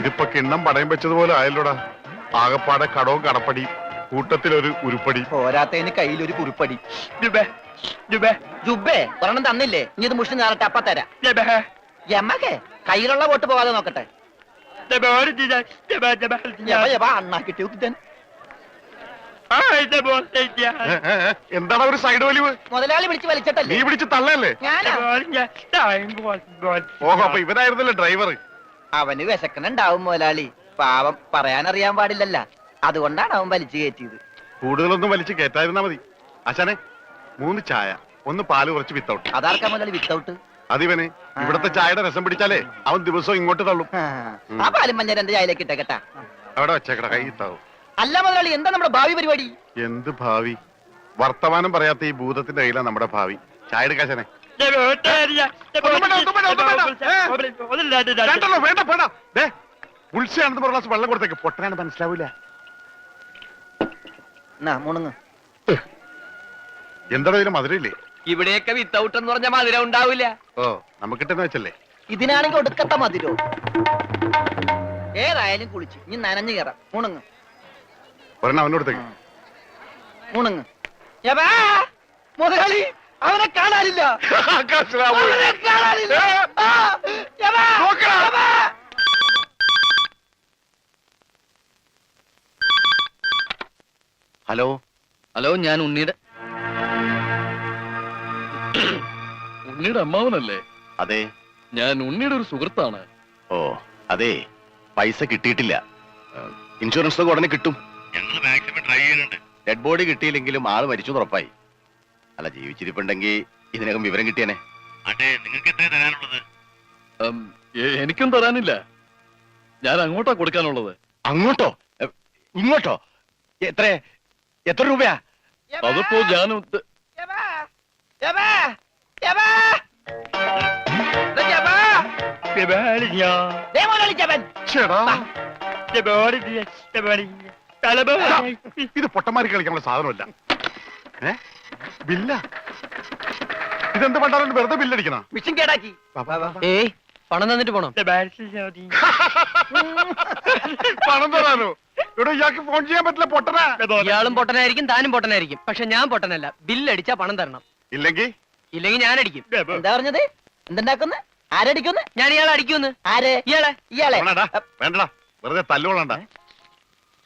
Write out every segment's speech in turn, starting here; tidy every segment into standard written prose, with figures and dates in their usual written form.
ഇതിപ്പോ കിണ്ണം പടയം വെച്ചതുപോലെ ആയല്ലോടാ. ആകപ്പാടെ കടവും കടപ്പടി, കൂട്ടത്തിലൊരു ഉരുപ്പടി. പോരാത്തതിന് കയ്യിലൊരു കുറിപ്പടി. ജുബേ ഒരെണ്ണം തന്നില്ലേ, ഇനി ഇത് മുഷിന് നേരട്ടെ അപ്പ തരാം. എമ്മക്കെ കയ്യിലുള്ള വോട്ട് പോകാതെ നോക്കട്ടെ. അണ്ണാ കിട്ടിയ എന്താണ് ഒരു സൈഡ് വലിവ്? മുതലാളി പിടിച്ച് വലിച്ചിട്ടല്ലേ? നീ പിടിച്ച് തള്ളല്ലേ? ഓഹോ, അപ്പൊ ഇവനായിരുന്നല്ലേ ഡ്രൈവർ. അവന് വിശക്കണുണ്ടാവും മുതലാളി, പാവം പറയാനറിയാൻ പാടില്ലല്ല, അതുകൊണ്ടാണ് അവൻ വലിച്ചു കയറ്റിയത്. കൂടുതലൊന്നും വലിച്ചു കയറ്റായിരുന്നാ മതി. അച്ഛനെ 3 ചായ, 1 പാല്, കുറച്ച് വിത്തൗട്ട്. അതാർക്കാ മുതലാളി വിത്തൗട്ട്? അതിവന് ഇവിടത്തെ ചായയുടെ രസം പിടിച്ചാലേ അവൻ ദിവസവും ഇങ്ങോട്ട് തള്ളും. ആ പാലും മഞ്ഞ 2 ചായയിലേക്ക് ഇട്ടേക്കട്ടാ. അവിടെ വെച്ചേക്കട, കൈ ഇത്താവും. അല്ല മുതലാളി, എന്താ നമ്മുടെ ഭാവി പരിപാടി? എന്ത് ഭാവി? വർത്തമാനം പറയാത്ത ഈ ഭൂതത്തിന്റെ കയ്യിലാണ് നമ്മുടെ ഭാവി. ചായ എടുക്കാശനെ. ഉത്സയാണെന്ന് പറഞ്ഞ ഗ്ലാസ് വെള്ളം കൊടുത്തേക്ക്. പൊട്ടനാണ് മനസ്സിലാവൂല. എന്താണോ ഇതിന് മധുരയില്ലേ? ഇവിടെയൊക്കെ വിത്തൗട്ട് എന്ന് പറഞ്ഞ മധുരം ഉണ്ടാവില്ല. ഓ, നമുക്കിട്ടെന്ന് വെച്ചല്ലേ. ഇതിനാണെങ്കിൽ ഒടുക്കത്ത മധുരോ. ഏതായാലും കുളിച്ച് ഇനി നനഞ്ഞു കയറാം. മുണുങ്ങ് ഒരെണ്ണം അവനോടത്തേക്ക്. മുണുങ്ങ്. മുതലാളി അവനെ കാണാനില്ല. ഹലോ ഹലോ, ഞാൻ ഉണ്ണിയുടെ അമ്മാവനല്ലേ? അതെ, ഞാൻ ഉണ്ണിയുടെ ഒരു സുഹൃത്താണ്. ഓ അതെ, പൈസ കിട്ടിയിട്ടില്ല. ഇൻഷുറൻസ് ഒക്കെ ഉടനെ കിട്ടും. ഞങ്ങൾ മാക്സിമം ട്രൈ ചെയ്യുന്നുണ്ട്. ഡെഡ് ബോഡി കിട്ടിയില്ലെങ്കിലും ആള് മരിച്ചു ഉറപ്പായി. അല്ല, ജീവിച്ചിരിപ്പുണ്ടെങ്കിൽ ഇതിനകം വിവരം കിട്ടിയനെ. അതെ, നിങ്ങൾക്ക് എത്ര തരാനുള്ളത്? എനിക്കും തരാനില്ല, ഞാൻ അങ്ങോട്ടാ കൊടുക്കാനുള്ളത്. അങ്ങോട്ടോ ഇങ്ങോട്ടോ? എത്ര രൂപയാ? അതിപ്പോ ഞാൻ ഇത് പൊട്ടന്മാരി കളിക്കാനുള്ള സാധനമല്ല. ബില്ല ഇതെന്ത് പണ്ടാലും വെറുതെ ബില്ലടിക്കണ? മിഷൻ കേടാക്കി. പണം തന്നിട്ട് പോണം. പണം തരാനോ? ഇവിടെ ഇയാൾക്ക് ഫോൺ ചെയ്യാൻ പറ്റില്ല. പൊട്ടനാ. ഇയാളും പൊട്ടനായിരിക്കും, താനും പൊട്ടനായിരിക്കും. പക്ഷെ ഞാൻ പൊട്ടനല്ല. ബില്ലടിച്ചാ പണം തരണം. ഇല്ലെങ്കിൽ ഞാൻ അടിക്കും. എന്താ പറഞ്ഞത്? എന്തുണ്ടാക്കുന്നു? ആരടിക്കുന്നു? ഞാൻ ഇയാളെ അടിക്കുന്നു. ആര്? ഇയാളെ. വേണ്ടടാ, വെറുതെ തല്ലുകൊള്ളണ്ട.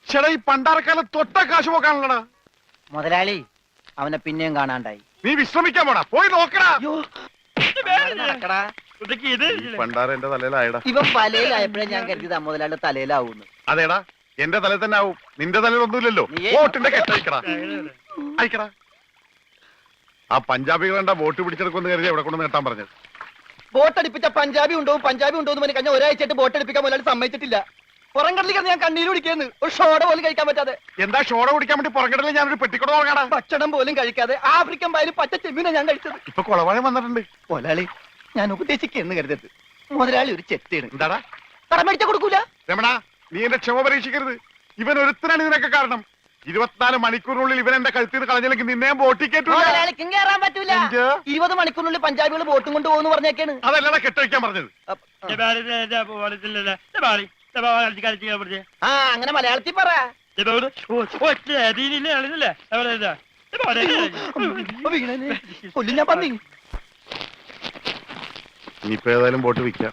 ചേട്ടാ, ഈ പണ്ടാരക്കാലം തൊട്ട കാശ് പോക്കാണല്ലടാ. മുതലാളി അവനെ പിന്നെയും കാണാണ്ടായി. നീ വിശ്രമിക്കാൻ പോടാ, പോയി നോക്കടാ. പണ്ടാര എന്റെ തലയിലായടാ. ഇവൻ തലയിലായപ്പോഴേ ഞാൻ കരുതിയതാ മുതലാളി തലയിലാവൂന്ന്. അതേടാ, എന്റെ തലയിൽ തന്നെ ആവും. നിന്റെ തലയിൽ ഒന്നുമില്ലല്ലോ. വോട്ടിന്റെ കെട്ടയക്കടാ, അയക്കടാ. ആ പഞ്ചാബികളെന്താ വോട്ട് പിടിച്ചെടുക്കുമെന്ന് കരുതി എവിടെ കൊണ്ട് നേട്ടാൻ പറഞ്ഞത്? ബോട്ടടിപ്പിച്ച പഞ്ചാബി ഉണ്ടോന്ന് പറഞ്ഞ് കഴിഞ്ഞ ഒരാഴ്ചയായിട്ട് ബോട്ടടിപ്പിക്കാൻ മുതലാളി സമ്മതിച്ചിട്ടില്ല. പുറംകടലിൽ ഞാൻ കണ്ണീര് കുടിക്കുന്നു. ഒരു ഷോട പോലും കഴിക്കാൻ പറ്റാതെ. എന്താ ഷോട കുടിക്കാൻ വേണ്ടി പുറംകടലിൽ ഞാനൊരു പെട്ടിക്കൂടെ നോക്കടാ. ഭക്ഷണം പോലും കഴിക്കാതെ ആഫ്രിക്കൻ പായലും പച്ച ചെമ്മീനാ ഞാൻ കഴിച്ചത്. ഇപ്പൊ കൊളവാഴം വന്നിട്ടുണ്ട്. മുതലാളി ഞാൻ ഉപദേശിക്കുന്നു കരുതരുത്. മുതലാളി ഒരു ചെത്തിയാണ്. എന്താടാ? കടം മേടിച്ച കൊടുക്കൂല. രമണ, നീ എന്റെ ക്ഷമ പരീക്ഷിക്കരുത്. ഇവൻ ഒരുത്തനാണ് ഇതിനൊക്കെ കാരണം. 24 മണിക്കൂറിനുള്ളിൽ ഇവൻ എന്റെ കഴുത്തിൽ കളഞ്ഞില്ലെങ്കിൽ നിന്നെ ബോട്ടിൽ കയറ്റൂല. മുതലാളിക്കും കയറാൻ പറ്റൂല. 20 മണിക്കൂറിനുള്ളിൽ പഞ്ചാബികൾ ബോട്ടും കൊണ്ട് പോകുന്നു പറഞ്ഞേക്കാണ്. അതല്ലടാ കെട്ടഴിക്കാൻ പറഞ്ഞത്. ആ, അങ്ങനെ മലയാളത്തിൽ പറ. കൊല്ലും ഞാൻ പന്നി. ഇനിയിപ്പോ ഏതായാലും ബോട്ട് വിൽക്കാം.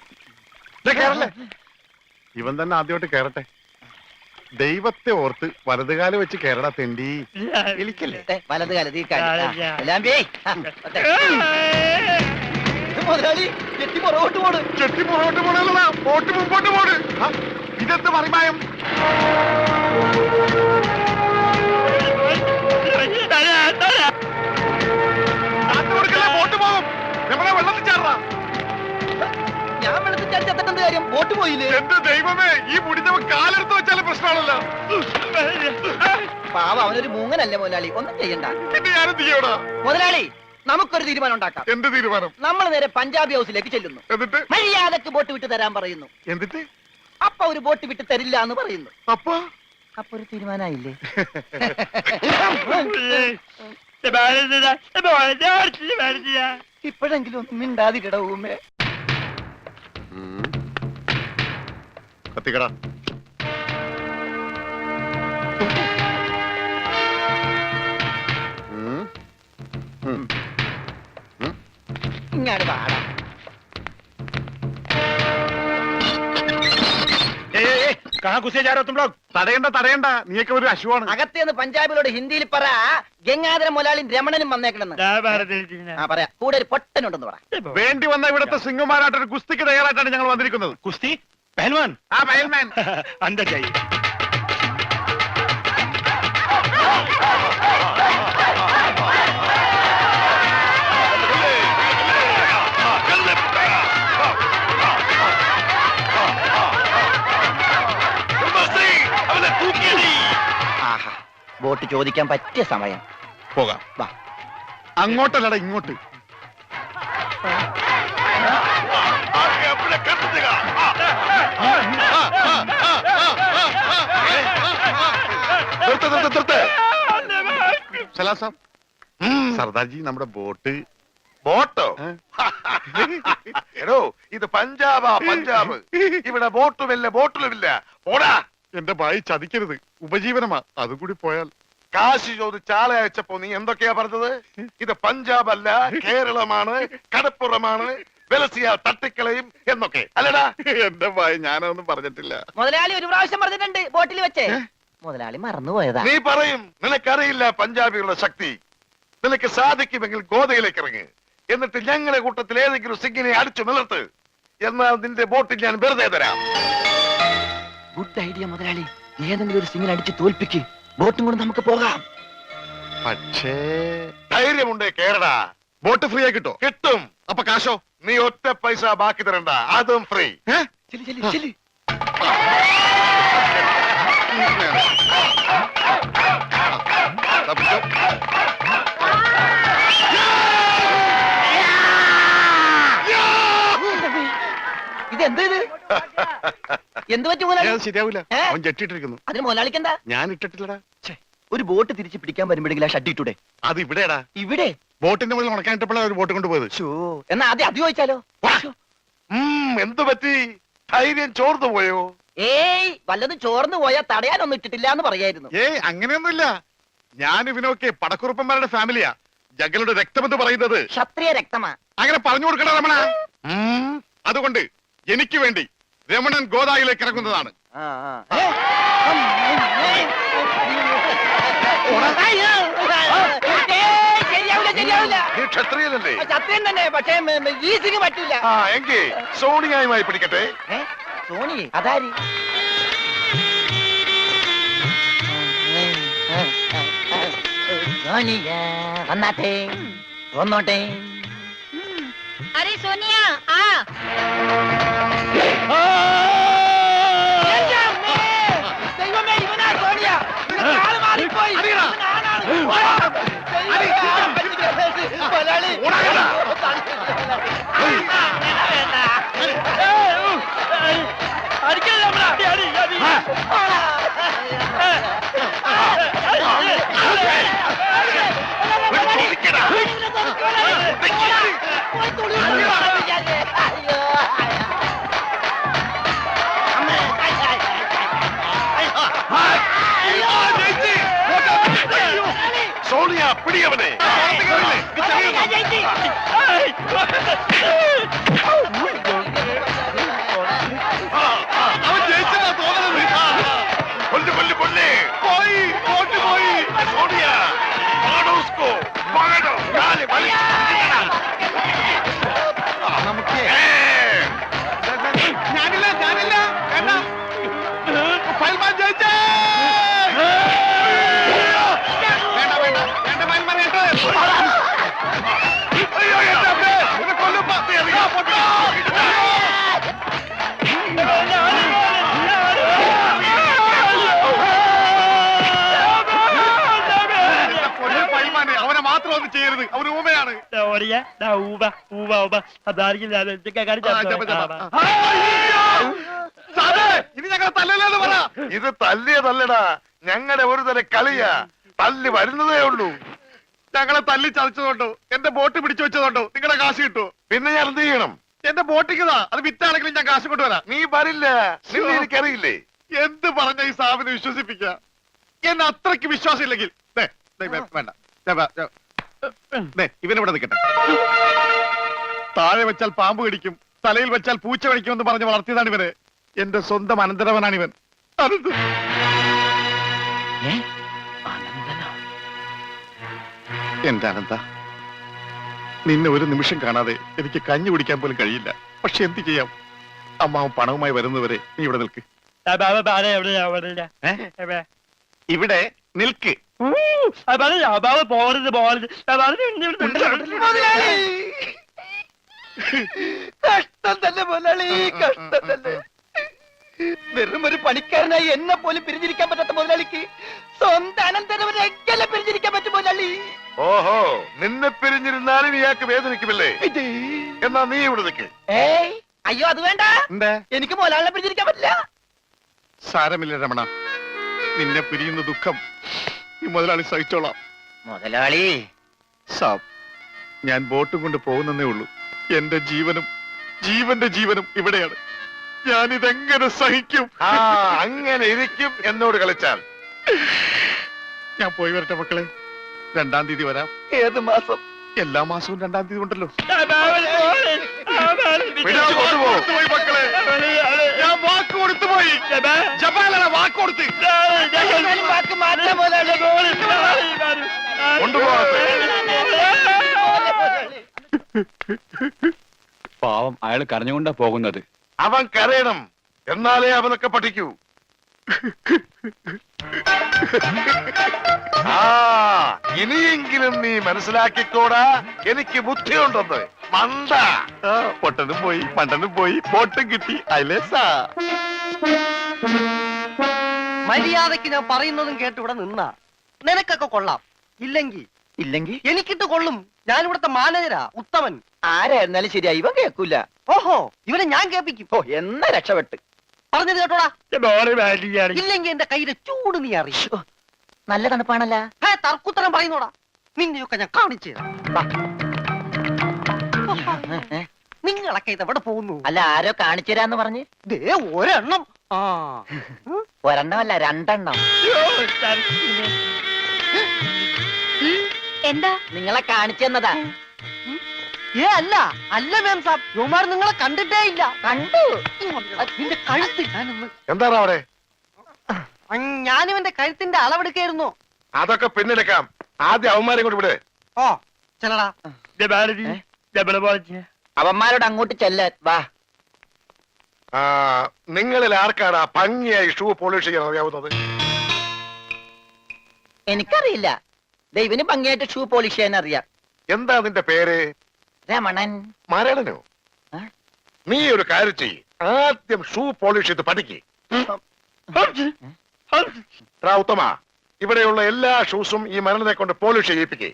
ഇവൻ തന്നെ ആദ്യമായിട്ട് കയറട്ടെ. ദൈവത്തെ ഓർത്ത് വലതുകാലം വെച്ച് കേരള തെണ്ടി. എലിക്കല്ലേ വലതുകാലത്ത് മുതലാളി ചെട്ടി പുറകോട്ട് പോണ്. ചെട്ടി പുറകോട്ട് പോണല്ല, ബോട്ട് മുമ്പോട്ട് പോണ്. ഇതെന്ത് മറിമായം? ബോട്ട് പോകും. നമ്മളെ വെള്ളത്തിൽ ചാടാ. ഞാൻ വെള്ളത്തിൽ ചാടി ചത്തിട്ടെന്ത് കാര്യം? ബോട്ട് പോയില്ലേ? എന്റെ ദൈവമേ, ഈ മുടിഞ്ഞവൻ കാലെടുത്ത് വെച്ചാലും പ്രശ്നമാണല്ലോ. പാവ, അവനൊരു മൂങ്ങനല്ലേ മുതലാളി, ഒന്നും ചെയ്യണ്ട. പിന്നെ ഞാനും ചെയ്യടാ. മുതലാളി നമുക്കൊരു തീരുമാനം ഉണ്ടാക്കാം. എന്ത് തീരുമാനം? നമ്മൾ നേരെ പഞ്ചാബി ഹൗസിലേക്ക് ചെല്ലുന്നു. എന്നിട്ട് മര്യാദക്ക് ബോട്ട് വിട്ട് തരാൻ പറയുന്നു. എന്നിട്ട് അപ്പൊ ഒരു ബോട്ട് വിട്ട് തരില്ല എന്ന് പറയുന്നു. അപ്പൊ ഒരു തീരുമാനമായില്ലേ? ഇപ്പോഴെങ്കിലും ഒന്നും മിണ്ടാതിരിട ഊമേ. കത്തിക്കട. ഇങ്ങാട് പാടാം. തടയണ്ട, നീയൊക്കെ ഒരു അശുവാണ്. അകത്തേന്ന് പഞ്ചാബിലോട് ഹിന്ദിയിൽ പറ ഗംഗാധര മുലാളിയും രമണനും വന്നേക്കണെന്ന്. ആ പറയാ, കൂടെ ഒരു പൊട്ടനുണ്ടെന്ന് പറ. വേണ്ടി വന്ന ഇവിടുത്തെ സിംഗുമാരായിട്ട് ഒരു കുസ്തിക്ക് തയ്യാറായിട്ടാണ് ഞങ്ങൾ വന്നിരിക്കുന്നത്. കുസ്തി പഹൽവാൻ ആ പയൽമാൻ अंदर जाइए ആഹാ, വോട്ട് ചോദിക്കാൻ പറ്റിയ സമയം. പോകാം. വാ. അങ്ങോട്ടല്ലടാ ഇങ്ങോട്ട്. സലാം സാബ്. സർദാർജി നമ്മുടെ ബോട്ട്. ബോട്ടോ? എടോ ഇത് പഞ്ചാബാ, പഞ്ചാബ്. ഇവിടെ ബോട്ടുമില്ല, ബോട്ടിലുമില്ല. പോടാ. എന്റെ ഭായി ചതിക്കരുത്, ഉപജീവനമാ. അതുകൂടി പോയാൽ. കാശ് ചോദിച്ച് ആളെ അയച്ചപ്പോ നീ എന്തൊക്കെയാ പറഞ്ഞത്? ഇത് പഞ്ചാബ് അല്ല, കേരളമാണ്, കടപ്പുറമാണ്, വെലസിയ തട്ടിക്കളയും എന്നൊക്കെ അല്ലടാ. എന്റെ ഭായി ഞാനതൊന്നും പറഞ്ഞിട്ടില്ല. മുതലാളി ഒരു പ്രാവശ്യം പറഞ്ഞിട്ടുണ്ട് ബോട്ടിൽ വെച്ചേ. മുതലാളി മറന്നുപോയതാ. നീ പറയും നിനക്കറിയില്ല പഞ്ചാബികളുടെ ശക്തി. നിനക്ക് സാധിക്കുമെങ്കിൽ ഗോതയിലേക്ക് ഇറങ്ങ്. എന്നിട്ട് ഞങ്ങളുടെ കൂട്ടത്തിൽ ഏതെങ്കിലും സിംഗിനെ അടിച്ചു നിലർത്ത്. എന്നാൽ നിന്റെ ബോട്ടിൽ ഞാൻ വെറുതെ തരാം. ഗുഡ് ഐഡിയ മുതലാളി. ഏതെങ്കിലും ഒരു സിംഗിനെ അടിച്ച് തോൽപ്പിക്ക്. ബോട്ടും കൊണ്ട് നമുക്ക് പോകാം. പക്ഷേ ധൈര്യമുണ്ടേ കേരള. ബോട്ട് ഫ്രീ ആയി കിട്ടോ? കിട്ടും. അപ്പൊ കാശോ? നീ ഒറ്റ പൈസ ബാക്കി തരണ്ട, അതും ഫ്രീ. ചെല്ലി ചെല്ലി ചെല്ലി. ഇതെന്ത് ഇത്? എന്ത് പറ്റി മുതലാളി? ശരിയാവില്ല. ഏ? അവൻ ജെട്ടിട്ടിരിക്കുന്നു. അതിന് മുതലാളിക്കെന്താ? ഞാൻ ഇട്ടിട്ടില്ലടാ. ഒരു ബോട്ട് തിരിച്ച് പിടിക്കാൻ വരുമ്പോഴെങ്കിലും ആ ഷഡ് ഇട്ടൂടെ? അത് ഇവിടെടാ. ഇവിടെ ബോട്ടിന്റെ മുകളിൽ ഉണക്കാനിട്ടപ്പോഴാണ് ഒരു ബോട്ട് കൊണ്ടുപോയത്. ഷോ, എന്നാ ആദ്യം അത് ചോദിച്ചാലോ? എന്തു പറ്റി? ധൈര്യം ചോർന്നു പോയോ? ഏയ്, വല്ലതും ചോർന്നു പോയാ തടയാനൊന്നും ഇട്ടിട്ടില്ല എന്ന് പറയായിരുന്നു. ഏയ് അങ്ങനെയൊന്നുമില്ല. ഞാൻ ഇവനൊക്കെ പടക്കുറുപ്പന്മാരുടെ ഫാമിലിയാ. ജഗലുടെ രക്തമെന്ന് പറയുന്നത് ക്ഷത്രിയ രക്തമാ. അങ്ങനെ പറഞ്ഞു കൊടുക്കണ രമണ. അതുകൊണ്ട് എനിക്ക് വേണ്ടി രമണൻ ഗോദായിലേക്ക് ഇറങ്ങുന്നതാണ്. ശരിയാവില്ല, ശരിയാവില്ല. നീ ക്ഷത്രിയനല്ലേ? സത്യം തന്നെ, പക്ഷേ ഈ സിംഗ് പറ്റില്ല. ആ എങ്കിൽ സോണിയായുമായി പിടിക്കട്ടെ. സോണി അതാരി? സോണിയ വന്നാട്ടെ, വന്നോട്ടെ. अरे सोनिया आ ദൈവമേ, ഇവനാ സോണിയ. ആള് മാറിപ്പോയി. മലയാളി സോണിയ പിടിയവനെ. അവൻ ജയിച്ചതാ തോന്നുന്നത്. കൊല്ല് കൊല്ല് കൊല്ല്. പോയി, ബോട്ട് പോയി. സോണിയ പാടോ ഉസ്കോ, പാടോ. നാല് വലി. നമുക്ക് ഏ, ഞാനില്ല വേണ്ട. പയൽമാൻ ജയിച്ചേ. വേണ്ട വേണ്ട വേണ്ട പയൽമാൻ കേട്ടോ. അയ്യോ, എന്റെ അമ്മേ. ഇവനെ കൊല്ലും. പത്ത് എറിയാ, പൊട്ടോ. പയൽമാനെ അവനെ മാത്രം ഒന്നും ചെയ്യരുത്. അവന് ഊമയാണ്. ഇനി ഞങ്ങൾ തല്ലല്ലെന്ന് പറ. ഇത് തല്ലിയതല്ലടാ, ഞങ്ങളുടെ ഒരു തരം കളിയാ. തല്ലി വരുന്നതേ ഉള്ളൂ. ഞങ്ങളെ തല്ലി ചതച്ചതുകൊണ്ടോ എന്റെ ബോട്ട് പിടിച്ചു വെച്ചതുകൊണ്ടോ നിങ്ങളുടെ കാശ് കിട്ടുമോ? പിന്നെ ഞാൻ എന്ത് ചെയ്യണം? എന്റെ ബോട്ടിക്കതാ അത് വിറ്റാണെങ്കിലും ഞാൻ കാശ് കൊണ്ടുവരാം. നീ വരില്ല, നിന്നെ എനിക്കറിയില്ലേ. എന്ത് പറഞ്ഞ ഈ സാബിനെ വിശ്വസിപ്പിക്ക? എന്നെ അത്രയ്ക്ക് വിശ്വാസം ഇല്ലെങ്കിൽ വേണ്ട, ഇവനിവിടെ നിൽക്കട്ടെ. താഴെ വെച്ചാൽ പാമ്പ് കടിക്കും, തലയിൽ വെച്ചാൽ പൂച്ച കടിക്കുമെന്ന് പറഞ്ഞ് വളർത്തിയതാണ് ഇവന്. എന്റെ സ്വന്തം അനന്തരവനാണ് ഇവൻ. അനന്ത്. എന്റെ അനന്ത, നിന്നെ ഒരു നിമിഷം കാണാതെ എനിക്ക് കഞ്ഞി കുടിക്കാൻ പോലും കഴിയില്ല. പക്ഷെ എന്ത് ചെയ്യാം, അമ്മാവൻ പണവുമായി വരുന്നവരെ നീ ഇവിടെ നിൽക്ക്. ഇവിടെ നിൽക്ക്. കഷ്ടം തന്നെ മുതലാളി, കഷ്ടം തന്നെ. വെറും ഒരു പണിക്കാരനായി എന്നെ പോലും പിരിഞ്ഞിരിക്കാൻ പറ്റാത്ത മുതലാളിക്ക് സ്വന്തം അനന്തരവനെ എങ്ങനെ പിരിഞ്ഞിരിക്കാൻ പറ്റും മുതലാളി? ഓഹോ, നിന്നെ പിരിഞ്ഞിരുന്നാലും ഇയാൾക്ക് വേദനിക്കുമല്ലേ? എന്നാ നീ ഇവിടെ നിൽക്ക്. ഏയ് അയ്യോ, അത് വേണ്ട. എന്താ? എനിക്ക് മുതലാളിനെ പിരിഞ്ഞിരിക്കാൻ പറ്റില്ല. സാരമില്ല രമണ, നിന്നെ പിരിയുന്ന ദുഃഖം ഈ മുതലാളി സഹിച്ചോളാം. മുതലാളി സാബ്, ഞാൻ ബോട്ടും കൊണ്ട് പോകുന്നേ ഉള്ളൂ. എന്റെ ജീവനും ജീവന്റെ ജീവനും ഇവിടെയാണ്. ഞാനിതെങ്ങനെ സഹിക്കും? ആ, അങ്ങനെ ഇരിക്കും എന്നോട് കളിച്ചാൽ. ഞാൻ പോയി വരട്ടെ മക്കളെ. 2-ാം തീയതി വരാം. ഏത് മാസം? എല്ലാ മാസവും 2-ാം തീയതി ഉണ്ടല്ലോ. പിടിച്ചു കൊണ്ടുപോ. പോയി മക്കളെ, ഞാൻ വാക്ക് കൊടുത്തു പോയി. ജപാലന വാക്ക് കൊടുത്ത് എന്നാലും വാക്ക് മാറ്റാം മുതലാളി. കൊണ്ടുപോകട്ടെ. പാവം, അയാൾ കരഞ്ഞുകൊണ്ടാ പോകുന്നത്. അവൻ കരയണം, എന്നാലേ അവനൊക്കെ പഠിക്കൂ. ആ, ഇനിയെങ്കിലും നീ മനസ്സിലാക്കിക്കോടാ, എനിക്ക് ബുദ്ധിയുണ്ടെന്ന്. മണ്ട. പൊട്ടനും പോയി, മണ്ടനും പോയി, ബോട്ടും കിട്ടി. അയലേസാ. മര്യാദക്ക് ഞാൻ പറയുന്നതും കേട്ട് ഇവിടെ നിന്നാ നിനക്കൊക്കെ കൊള്ളാം. ഇല്ലെങ്കിൽ എനിക്കിട്ട് കൊള്ളും. ഞാൻ ഇവിടുത്തെ മാനേജരാ, ഉത്തമൻ. ആരായിരുന്നാലും ശരിയാ, ഇവൻ കേൾക്കൂല. ഓഹോ, ഇവനെ ഞാൻ കേൾപ്പിക്കും. ഓ, എന്നാ രക്ഷപ്പെട്ട്. പറഞ്ഞത് കേട്ടോടാ. ഇല്ലെങ്കിൽ എന്റെ കയ്യിലെ ചൂട് നീ അറിയും. നല്ല തണുപ്പാണല്ല. തർക്കുത്തരം പറയുന്നോടാ. നിന്നെയൊക്കെ ഞാൻ കാണിച്ചു തരാം. നിങ്ങളൊക്കെ ഇതെവിടെ പോകുന്നു? അല്ല, ആരോ കാണിച്ചു തരാന്ന് പറഞ്ഞ്. ദേ ഒരെണ്ണം. ആ, ഒരെണ്ണമല്ല, 2 എന്താ? നിങ്ങളെ കാണിച്ചു തന്നതാ. അല്ല മാം സാബ്, യുമാർ നിങ്ങളെ കണ്ടിട്ടേ ഇല്ല. കണ്ടു. നിന്റെ കഴുത്ത് ഞാനൊന്ന്. എന്താണ് അവിടെ? ഞാനിവന്റെ കഴുത്തിന്റെ അളവെടുക്കായിരുന്നു. അതൊക്കെ പിന്നെടുക്കാം. ആദ്യം അവന്മാരെ കൊണ്ട് വിടെ. ഓ ചെല്ലടാ. അവന്മാരോട് അങ്ങോട്ട് ചെല്ലാൻ വാ. ആ, നിങ്ങളിൽ ആർക്കാണ് ആ ഭംഗിയായി ഷൂ പോളിഷ് ചെയ്യാൻ അറിയാവുന്നത്? എനിക്കറിയില്ല. ദൈവന് ഭംഗിയായിട്ട് ഷൂ പോളിഷ് ചെയ്യാൻ അറിയാം. എന്താ നിന്റെ പേര്? രമണൻ. മരണനോ? നീ ഒരു കാര്യം ചെയ്യ്, ആദ്യം ഷൂ പോളിഷ് ചെയ്ത് പഠിക്ക്. ഉത്തമ, ഇവിടെയുള്ള എല്ലാ ഷൂസും ഈ മരണനെ കൊണ്ട് പോളിഷ് ചെയ്യിപ്പിക്കേ.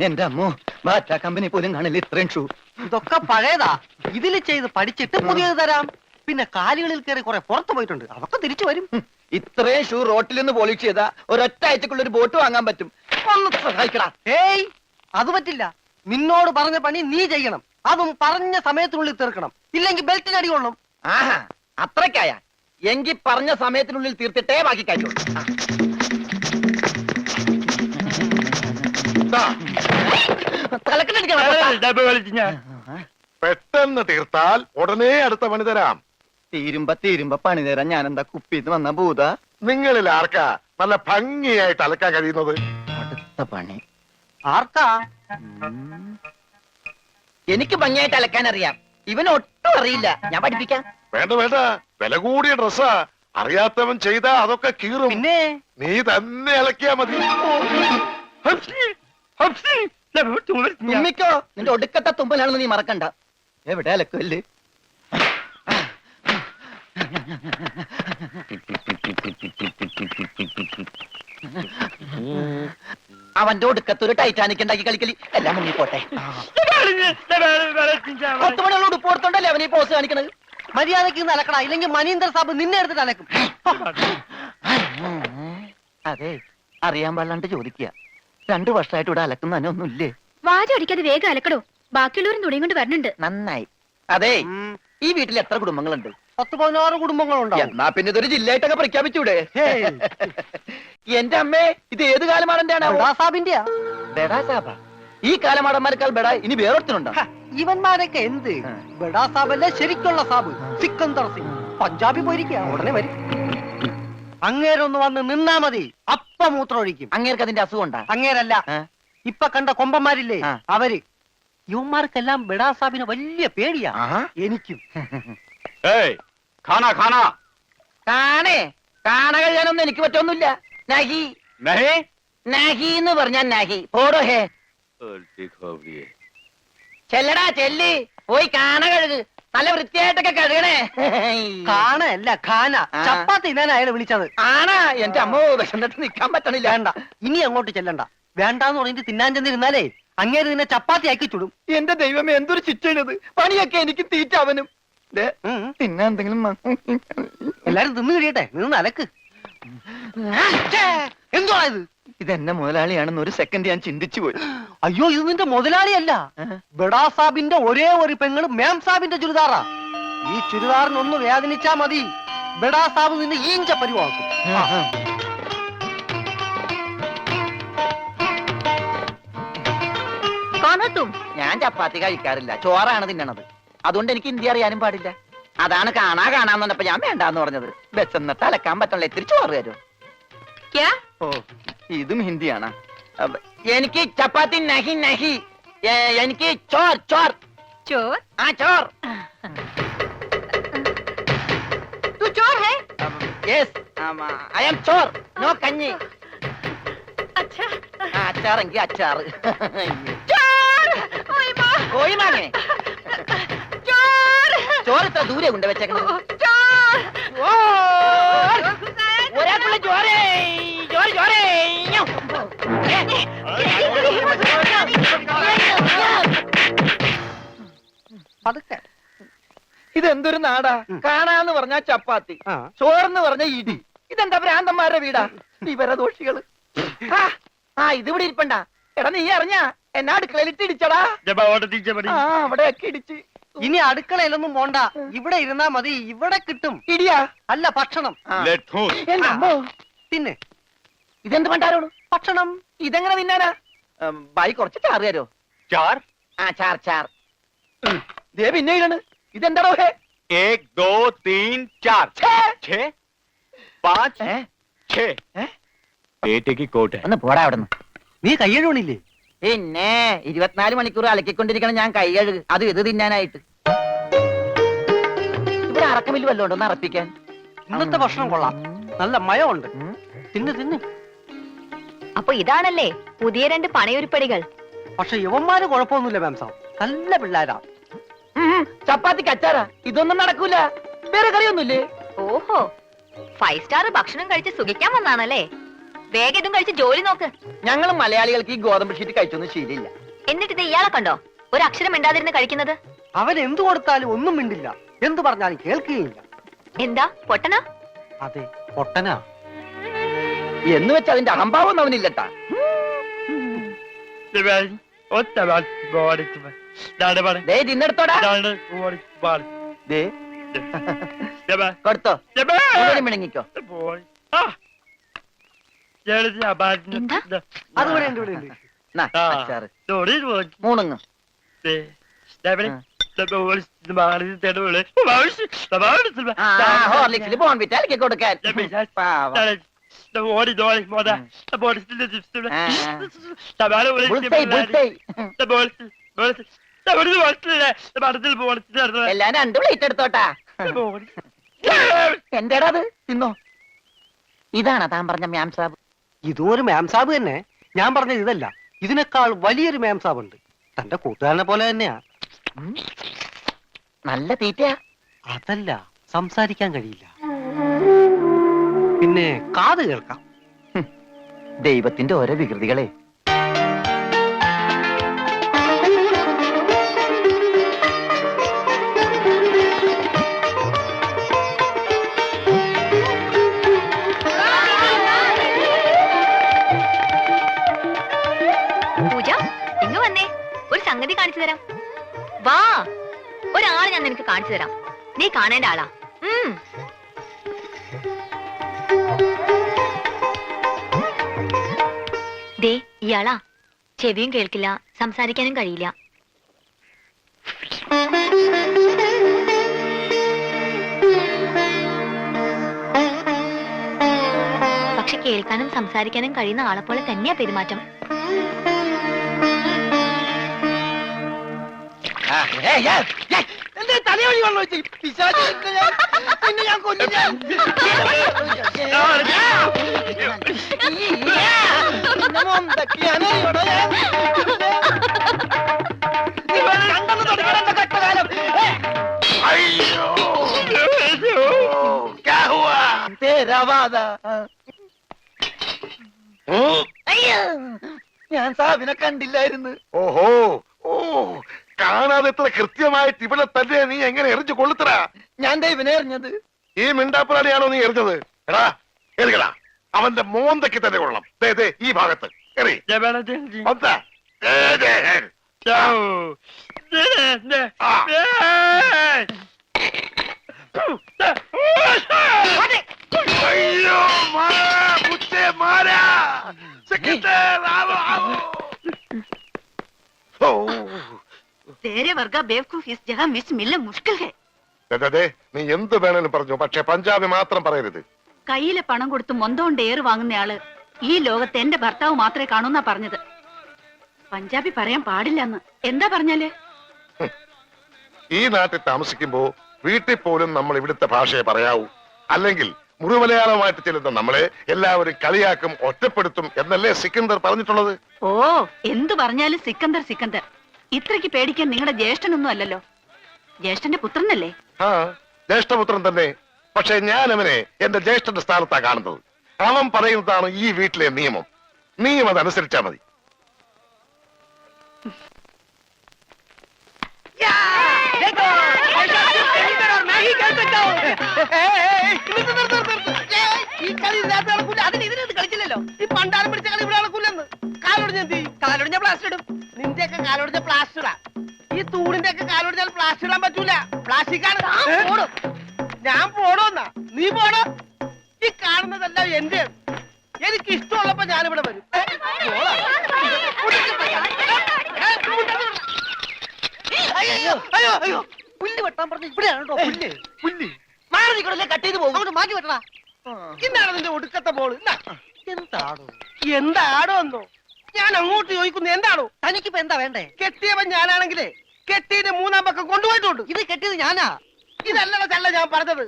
എന്റെ അമ്മോ, ബാറ്റ കമ്പനി പോലും കാണില്ല ഇത്രയും ഷൂ. ഇതൊക്കെ പഴയതാ. ഇതിൽ ചെയ്ത് പഠിച്ചിട്ട് പുതിയത് തരാം. പിന്നെ കാലുകളിൽ കയറി കുറെ പുറത്തു പോയിട്ടുണ്ട്, അതൊക്കെ തിരിച്ചു വരും. ഇത്രയും ഷൂ റോട്ടിൽ നിന്ന് പോളിഷ് ചെയ്താ ഒരൊറ്റ ആഴ്ചക്കുള്ള ഒരു ബോട്ട് വാങ്ങാൻ പറ്റും. ഒന്ന് സഹായിക്കടാ. ഏയ്, അത് പറ്റില്ല. നിന്നോട് പറഞ്ഞ പണി നീ ചെയ്യണം. അതും പറഞ്ഞ സമയത്തിനുള്ളിൽ തീർക്കണം. ഇല്ലെങ്കിൽ ബെൽറ്റിന് അടി കൊള്ളും. ആഹാ, അത്രക്കായ എങ്കിൽ പറഞ്ഞ സമയത്തിനുള്ളിൽ തീർത്തിട്ടേ ബാക്കി കാര്യമുള്ളൂ. പെട്ടെന്ന് തീർത്താൽ ഉടനെ അടുത്ത പണി തരാം. തീരുമ്പ പണി തരാൻ ഞാൻ എന്താ കുപ്പിന്ന് വന്ന ഭൂത? നിങ്ങളിൽ ആർക്കാ നല്ല ഭംഗിയായിട്ട് അലക്കാൻ കഴിയുന്നത്? അടുത്ത പണി ആർക്കാ? എനിക്ക് ഭംഗിയായിട്ട് അലക്കാൻ അറിയാം. ഇവന് ഒട്ടും അറിയില്ല. ഞാൻ പഠിപ്പിക്കാം. വേണ്ട വേണ്ട, വില കൂടിയ ഡ്രസ്സാ. അറിയാത്തവൻ ചെയ്താ അതൊക്കെ കീറും. പിന്നെ നീ തന്നെ അലക്കിയാ മതി. തുമ്മിക്കോ, നിന്റെ ഒടുക്കത്തെ തുമ്പലാണെന്ന് നീ മറക്കണ്ട. എവിടെ അലക്കുമല്ലേ? അവന്റെ ഒടുക്കത്തൊരു ടൈറ്റാനിക് ഉണ്ടാക്കി കളിക്കലി. എല്ലാം മുന്നിൽ പോട്ടെ. 10 മണിയുള്ള ഉടുപ്പ് കൊടുത്തോണ്ടല്ലേ അവനീ പോസ് കാണിക്കണത്. മര്യാദക്ക് അലക്കടാ, ഇല്ലെങ്കിൽ മനീന്ദർ സാബ് നിന്നെ എടുത്തിട്ട് അലക്കും. അതെ, അറിയാൻ പാടില്ലാണ്ട് ചോദിക്കുക. 2 വർഷമായിട്ട് ഇവിടെ അലക്കുന്ന തന്നെ ഒന്നുമില്ലേ? വാചടിക്കാതെ വേഗം അലക്കടോ. ബാക്കിയുള്ളവരും തുണിയും കൊണ്ട് വരണുണ്ട്. നന്നായി. അതെ, ഈ വീട്ടിൽ എത്ര കുടുംബങ്ങളുണ്ട്? 10-16 കുടുംബങ്ങളുണ്ടാവും. എന്നാ പിന്നെ ഇതൊരു ജില്ലയായിട്ടൊക്കെ പ്രഖ്യാപിച്ചൂടെ? എന്റെ അമ്മേ, ഇത് ഏത് കാലമാടന്റെയാണ്? ബഡാസാബിന്റെയാ. ബെടാ സാബ. ഈ കാലമാടന്മാരെക്കാൾ ബെടാ ഇനി വേറൊരുത്തനുണ്ടോ? ഇവന്മാരൊക്കെ എന്ത്? ബഡാസാബല്ലേ ശരിക്കുള്ള സാബ്, സിക്കന്ദർ സിംഗ്. പഞ്ചാബി പോയിരിക്കുക, ഉടനെ വരും. അങ്ങേരൊന്ന് വന്ന് നിന്നാ മതി, അപ്പ മൂത്രമൊഴിക്കും. അങ്ങേർക്ക് അതിന്റെ അസുഖം ഉണ്ടാ? അങ്ങേരല്ല, ഇപ്പൊ കണ്ട കൊമ്പന്മാരില്ലേ ആ. അവര്. യുവന്മാർക്കെല്ലാം ബഡാസാബിന് വലിയ പേടിയാ. എനിക്കും. खाना खाना കാണേ, കാണ കഴിയാനൊന്നും എനിക്ക് പറ്റൊന്നുമില്ല. നഹി नहीं നഹി എന്ന് പറഞ്ഞാൽ നഹി. പോടോ ഹേ. उल्टी खोपड़ी है। ചെല്ലടാ ചെല്ലി, പോയി കാണ കഴുക്. നല്ല വൃത്തിയായിട്ടൊക്കെ കഴുകണേ. കാണല്ല ഖാന. ആ. ചപ്പാത്തി ഞാൻ അയാളെ വിളിച്ചത്. ആണാ? എന്റെ അമ്മ വിശന്നിട്ട് നിക്കാൻ പറ്റണില്ല. വേണ്ട, ഇനി അങ്ങോട്ട് ചെല്ലണ്ട. വേണ്ടാന്ന് പറഞ്ഞിട്ട് തിന്നാൻ ചെന്നിരുന്നാലേ അങ്ങേര് നിന്നെ ചപ്പാത്തി ആക്കി ചുടും. എന്റെ ദൈവമേ, എന്തൊരു ചിറ്റണത്. പണിയൊക്കെ എനിക്ക് തീറ്റ അവനും. തിന്നാൻ എന്തെങ്കിലും എല്ലാരും തിന്നു കഴിയട്ടെ, നിന്ന് അലക്ക്. എന്തുവാ ഇത്? ഇതെന്നെ മുതലാളിയാണെന്ന് ഒരു സെക്കൻഡ് ഞാൻ ചിന്തിച്ചു പോയി. അയ്യോ, ഇത് നിന്റെ മുതലാളിയല്ല. ബഡാ സാബിന്റെ ഒരേ ഒരു പെങ്ങള് മേം സാബിന്റെ ചുരിദാറാ. ഈ ചുരിദാറിനൊന്ന് വേദനിച്ചാ മതി, ബഡാ സാബ് നിന്നെ ഈഞ്ച പരിവാക്കും. ഞാൻ ചപ്പാത്തി കഴിക്കാറില്ല, ചോറാണ് തിന്നണത്. അതുകൊണ്ട് എനിക്ക് ഹിന്ദി അറിയാനും പാടില്ല. അതാണ് കാണാന്ന് പറഞ്ഞപ്പോ ഞാൻ വേണ്ടാന്ന് പറഞ്ഞത്. ബസ്സെന്നിട്ട് അലക്കാൻ പറ്റണല്ലോ, ഇത്തിരി ചോറ് തരും. ഓ, ഇതും ഹിന്ദിയാണ്. എനിക്ക് ചപ്പാത്തി നഹി നഹി. എനിക്ക് ചോർ ചോർ. ചോർ? ആ ചോർ. तू चोर है? Yes, I am Chor. No കഞ്ഞി. अच्छा. അച്ചാറെങ്കി അച്ചാറ്. चोर! ओए माँ! കോഴി മാങ്ങേ. चोर! ചോറ് ഇത്ര ദൂരെ കൊണ്ട് വെച്ചേക്കണത്. चोर! ഒരാൾക്കുള്ള ചോരേ, ചോറ് ചോരേ. പതുക്കെ. ഇതെന്തൊരു നാടാ? കാണാന്ന് പറഞ്ഞാ ചപ്പാത്തി, ആ. ചോറെന്ന് പറഞ്ഞ ഇടി. ഇതെന്താ ഭ്രാന്തന്മാരുടെ വീടാ? വിവരദോഷികള്. ആ, ഇത് ഇവിടെ ഇരിപ്പണ്ട. എടാ, നീ അറിഞ്ഞാ എന്നാ അടുക്കളയിലിട്ട് ഇടിച്ചടാ? ആ, അവിടെയൊക്കെ ഇടിച്ച്. ഇനി അടുക്കളയിലൊന്നും പോണ്ട, ഇവിടെ ഇരുന്നാ മതി. ഇവിടെ കിട്ടും. ഇടിയാ? അല്ല, ഭക്ഷണം. ആ. लेट हो എന്റെ അമ്മോ, തിന്നെ ഇതെന്ത് പണ്ടാരോട്? ഭക്ഷണം. ഇതെങ്ങനെ തിന്നാനാ? ബായി കുറച്ച് ചാറ് തരോ? चार ആ, ചാർ ചാർ. ദേ പിന്നെ ഇടണ്. ഇതെന്താടോ ഹേ? 1 2 3 4 6 5 6 बेटे की कोट है ഒന്ന് പോടാ അവിടെ നിന്ന്. നീ കയ്യഴുണില്ലേ? പിന്നെ 24 മണിക്കൂർ അലക്കിക്കൊണ്ടിരിക്കണം ഞാൻ കൈ കഴുകു. അത് ഇത് തിന്നാനായിട്ട്. ഇവിടെ അറക്കമില്ല വല്ലോ ഉണ്ടോ ഒന്ന് അറപ്പിക്കാൻ? ഇന്നത്തെ ഭക്ഷണം കൊള്ളാം, നല്ല മയമുണ്ട്. തിന്ന് തിന്ന്. അപ്പൊ ഇതാണല്ലേ പുതിയ 2 പണയൊരുപ്പടികൾ? പക്ഷെ യുവന്മാര് കുഴപ്പമൊന്നുമില്ല മാം സാബ്, നല്ല പിള്ളേരാ. ചപ്പാത്തിക്ക് അച്ചാറാ? ഇതൊന്നും നടക്കൂല. വേറെ കറിയൊന്നുമില്ലേ? ഓഹോ, 5 സ്റ്റാർ ഭക്ഷണം കഴിച്ച് സുഖിക്കാൻ വന്നാണല്ലേ? വേഗം ഇതും കഴിച്ച് ജോലി നോക്ക്. ഞങ്ങൾ മലയാളികൾക്ക് ഈ ഗോതമ്പ് ഷീറ്റ് കഴിച്ചൊന്നും ശീലില്ല. എന്നിട്ട് ഇത് ഇയാളെ കണ്ടോ ഒരു അക്ഷരം മിണ്ടാതിരുന്ന് കഴിക്കുന്നത്? അവൻ എന്തു കൊടുത്താലും ഒന്നും മിണ്ടില്ല, എന്തു പറഞ്ഞാലും കേൾക്കുകയില്ല. എന്താ പൊട്ടനാ? അതെ, പൊട്ടനാ. എന്ന് വെച്ച് അതിന്റെ അഹംഭാവം ഒന്നും അവനില്ലട്ടാ. ദേ തിന്നെടുത്തോടാ. ദേ കൊടുത്തോ, മുഴുവനും മിണങ്ങിക്കോ. എന്താ? അതുകൂടെ ഉണ്ട്, ഇവിടെ ഉണ്ട്. നാ, അച്ചാറ് മൂണുങ്ങ്. ഹോർലിക്സിൽ ബോൺവിറ്റ അലക്കി കൊടുക്കാൻ. പാവം. Bull's eye, bull's eye. എല്ലാം 2 പ്ലേറ്റ് എടുത്തോട്ടാ. എന്താടാ അത്? തിന്നോ. ഇതാണോ താൻ പറഞ്ഞ മ്യാം സാബ്? ഇതും ഒരു മാം സാബ് തന്നെ. ഞാൻ പറഞ്ഞത് ഇതല്ല, ഇതിനേക്കാൾ വലിയൊരു മാം സാബ് ഉണ്ട്. തന്റെ കൂട്ടുകാരനെ പോലെ തന്നെയാ. നല്ല തീറ്റയാ. അതല്ല, സംസാരിക്കാൻ കഴിയില്ല, പിന്നെ കാത് കേൾക്കാം. ദൈവത്തിന്റെ ഓരോ വികൃതികളെ. പൂജ, ഇങ്ങ് വന്നേ, ഒരു സംഗതി കാണിച്ചു തരാം. ഞാൻ നിനക്ക് കാണിച്ചു തരാം. നീ കാണേണ്ട ആളാ. ദേ ഇയാളാ. ചെവിയും കേൾക്കില്ല, സംസാരിക്കാനും കഴിയില്ല. പക്ഷെ കേൾക്കാനും സംസാരിക്കാനും കഴിയുന്ന ആളെ പോലെ തന്നെയാ പെരുമാറ്റം. തലയൊഴി വെള്ളം വെച്ച് പിശാച് പിന്നെ ഞാൻ കൊല്ലില്ല. അയ്യോ ക്യാ ഹുവാ? ഞാൻ സാബിനെ കണ്ടില്ലായിരുന്നു. ഓഹോ ഓ കാണാതെ എത്ര കൃത്യമായിട്ട് ഇവിടെ തന്നെ നീ എങ്ങനെ എറിഞ്ഞു കൊള്ളുത്തരാ? ഞാൻ ദൈവനെ എറിഞ്ഞത്. ഈ മിണ്ടാപ്പുറാണിയാണോ നീ എറിഞ്ഞത്? എടാ എറിയടാ, അവന്റെ മോന്തയ്ക്ക് തന്നെ കൊള്ളണം. ദേ ദേ ഈ ഭാഗത്ത് എറി. വന്നാ. ദേ, ദേ. ആ. അയ്യോ മാറാ, മുത്തേ മാറാ. സെക്രട്ടറി ആവോ ആവോ. ഓ तेरे वर्गा बेवकूफ इस जगह मिस मिलना मुश्किल है. ദേ, നീ എന്ത് വേണേലും പറഞ്ഞു, പക്ഷെ പഞ്ചാബി മാത്രം പറയരുത്. കയ്യിലെ പണം കൊടുത്ത് മൊന്തോണ്ട് ഏറ് വാങ്ങുന്നയാള് ഈ ലോകത്ത് എന്റെ ഭർത്താവ് മാത്രമേ കാണൂന്നാ പറഞ്ഞത്. പഞ്ചാബി പറയാൻ പാടില്ലെന്ന്. എന്താ പറഞ്ഞാല്? ഈ നാട്ടിൽ താമസിക്കുമ്പോ വീട്ടിൽ പോലും നമ്മൾ ഇവിടുത്തെ ഭാഷയെ പറയാവൂ. അല്ലെങ്കിൽ മുറിമലയാളമായിട്ട് ചെല്ലുന്ന നമ്മളെ എല്ലാവരും കളിയാക്കും, ഒറ്റപ്പെടുത്തും എന്നല്ലേ സിക്കന്ദർ പറഞ്ഞിട്ടുള്ളത്? ഓ എന്തു പറഞ്ഞാലും സിക്കന്ദർ സിക്കന്ദർ. ഇത്രയ്ക്ക് പേടിക്കാൻ നിങ്ങളുടെ ജ്യേഷ്ഠനൊന്നും അല്ലല്ലോ. ജ്യേഷ്ഠന്റെ പുത്രനല്ലേ? ആ ജ്യേഷ്ഠപുത്രൻ തന്നെ. പക്ഷെ ഞാൻ അവനെ എന്റെ ജ്യേഷ്ഠന്റെ സ്ഥാനത്താ കാണുന്നത്. അവൻ പറയുന്നതാണ് ഈ വീട്ടിലെ നിയമം. നീയും അതനുസരിച്ചാ മതി. ഈ കളി ഇതിനകത്ത് നടക്കൂല. അതിന് ഇതിനകത്ത് കളിച്ചില്ലല്ലോ. ഈ പണ്ടാരം പിടിച്ച കളി ഇവിടെ നടക്കൂലെന്ന്. കാലൊടിഞ്ഞ എന്ത് ചെയ്യും? കാലൊടിഞ്ഞ പ്ലാസ്റ്റർ ഇടും. നിന്റെ ഒക്കെ കാലൊടിഞ്ഞ പ്ലാസ്റ്ററാ. ഈ തൂണിന്റെ ഒക്കെ കാലൊടിഞ്ഞാൽ പ്ലാസ്റ്റർ ഇടാൻ പറ്റൂല. പ്ലാസ്റ്റിക്കാണ്. ഞാൻ പോടോന്നാ? നീ പോടോ. ഈ കാണുന്നതെല്ലാം എന്റെ. എനിക്ക് ഇഷ്ടമുള്ളപ്പോ ഞാനിവിടെ വരും. അയ്യോ അയ്യോ അയ്യോ, പുല്ല് വെട്ടാൻ പറഞ്ഞു. ഇവിടെയാണ് കേട്ടോ പുല്ല്. പുല്ല് മാറി നിൽക്കണല്ലേ, കട്ട് ചെയ്ത് പോകും. അങ്ങോട്ട് മാറ്റി വെട്ടണ. എന്താണ് നിന്റെ ഒടുക്കത്തെ ബോൾ? എന്താടോ എന്താടോ എന്നോ ഞാൻ അങ്ങോട്ട് ചോദിക്കുന്നു. എന്താണോ തനിക്കിപ്പോ എന്താ വേണ്ടേ? കെട്ടിയവൻ ഞാനാണെങ്കിലേ കെട്ടിയുടെ മൂന്നാം പക്കം കൊണ്ടുപോയിട്ടുണ്ട്. ഇത് കെട്ടിയത് ഞാനാ. ഇതല്ലല്ലോ ചല്ല ഞാൻ പറഞ്ഞത്.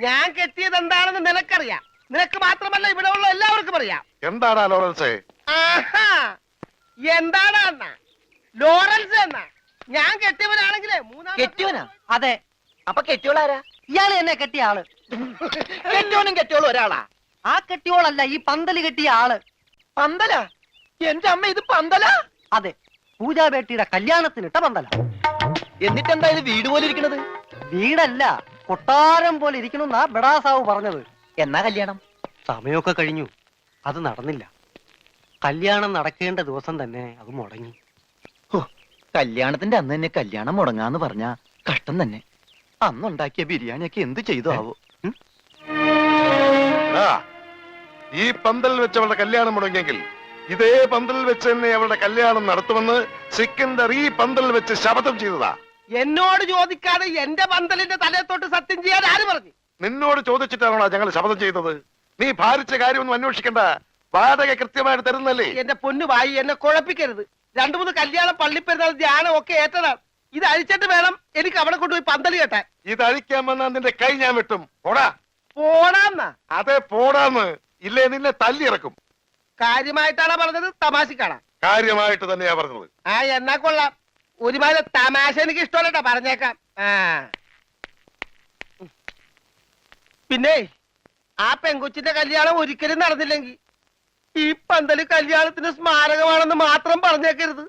ഞാൻ കെട്ടിയത് എന്താണെന്ന് നിനക്കറിയാം. നിനക്ക് മാത്രമല്ല ഇവിടെ ഉള്ള എല്ലാവർക്കും അറിയാം. എന്താടാ ലോറൻസേ? ആഹാ, എന്താടാ എന്നാ ലോറൻസ് എന്നാ? ഞാൻ കെട്ടിയവനാണെങ്കിലേ മൂന്നാം കെട്ടിയവനാ. അതെ. അപ്പൊ കെട്ടിയോളാരാ? ഇയാള് എന്നെ കെട്ടിയ ആള്. കെട്ടിയോനും കെട്ടിയോളും ഒരാളാ. ആ കെട്ടിയോളല്ല, ഈ പന്തല് കെട്ടിയ ആള്. പന്തല? എന്റെ അമ്മ, ഇത് പന്തല? അതെ, പൂജാബേട്ടിയുടെ കല്യാണത്തിനിട്ട പന്തല. എന്നിട്ടെന്താ ഇത് വീട് പോലെ ഇരിക്കണത്? വീടല്ല, കൊട്ടാരം പോലെ ഇരിക്കണമെന്നാ ബഡാസാവ് പറഞ്ഞത്. എന്നാ കല്യാണം? സമയമൊക്കെ കഴിഞ്ഞു, അത് നടന്നില്ല. കല്യാണം നടക്കേണ്ട ദിവസം തന്നെ അത് മുടങ്ങി. കല്യാണത്തിന്റെ അന്ന് തന്നെ കല്യാണം മുടങ്ങാന്ന് പറഞ്ഞ കഷ്ടം തന്നെ. അന്നുണ്ടാക്കിയ ബിരിയാണിയൊക്കെ എന്ത് ചെയ്തു ആവോ? ഈ പന്തൽ വെച്ച് അവളുടെ കല്യാണം മുടങ്ങിയെങ്കിൽ ഇതേ പന്തലിൽ വെച്ച് തന്നെ അവളുടെ കല്യാണം നടത്തുമെന്ന് സിക്കന്ദർ ഈ പന്തലിൽ വെച്ച് ശപഥം ചെയ്തതാ. എന്നോട് ചോദിക്കാതെ എന്റെ പന്തലിന്റെ തലയത്തോട്ട് സത്യം ചെയ്യാൻ ആര് പറഞ്ഞു? നിന്നോട് ചോദിച്ചിട്ടാണോ ഞങ്ങൾ ശപഥം ചെയ്തത്? നീ ഭാരിച്ച കാര്യമൊന്നും അന്വേഷിക്കണ്ട. വാടക കൃത്യമായിട്ട് തരുന്നല്ലേ? എന്റെ പൊന്നു വായി, എന്നെ കുഴപ്പിക്കരുത്. 2-3 കല്യാണം, പള്ളിപ്പെരുന്നാൾ, ധ്യാനം ഒക്കെ ഏറ്റതാണ്. ഇത് അഴിച്ചിട്ട് വേണം എനിക്ക് അവിടെ കൊണ്ടുപോയി പന്തല് കെട്ടാൻ. ഇത് അഴിക്കാൻ വന്നാ നിന്റെ കൈ ഞാൻ വെട്ടും. പോടാ. പോടാന്നാ? അതെ പോടാന്ന്. ഇല്ലേ നിന്നെ തല്ലിയിറക്കും. കാര്യമായിട്ടാണോ പറഞ്ഞത്, തമാശക്കാണാ? കാര്യമായിട്ട് തന്നെയാ പറഞ്ഞത്. ആ എന്നാ കൊള്ളാം. ഒരുമാതിരി തമാശ എനിക്ക് ഇഷ്ടമല്ലട്ടാ, പറഞ്ഞേക്കാം. പിന്നെ ആ പെങ്കൊച്ചിന്റെ കല്യാണം ഒരിക്കലും നടന്നില്ലെങ്കിൽ ഈ പന്തല് കല്യാണത്തിന് സ്മാരകമാണെന്ന് മാത്രം പറഞ്ഞേക്കരുത്.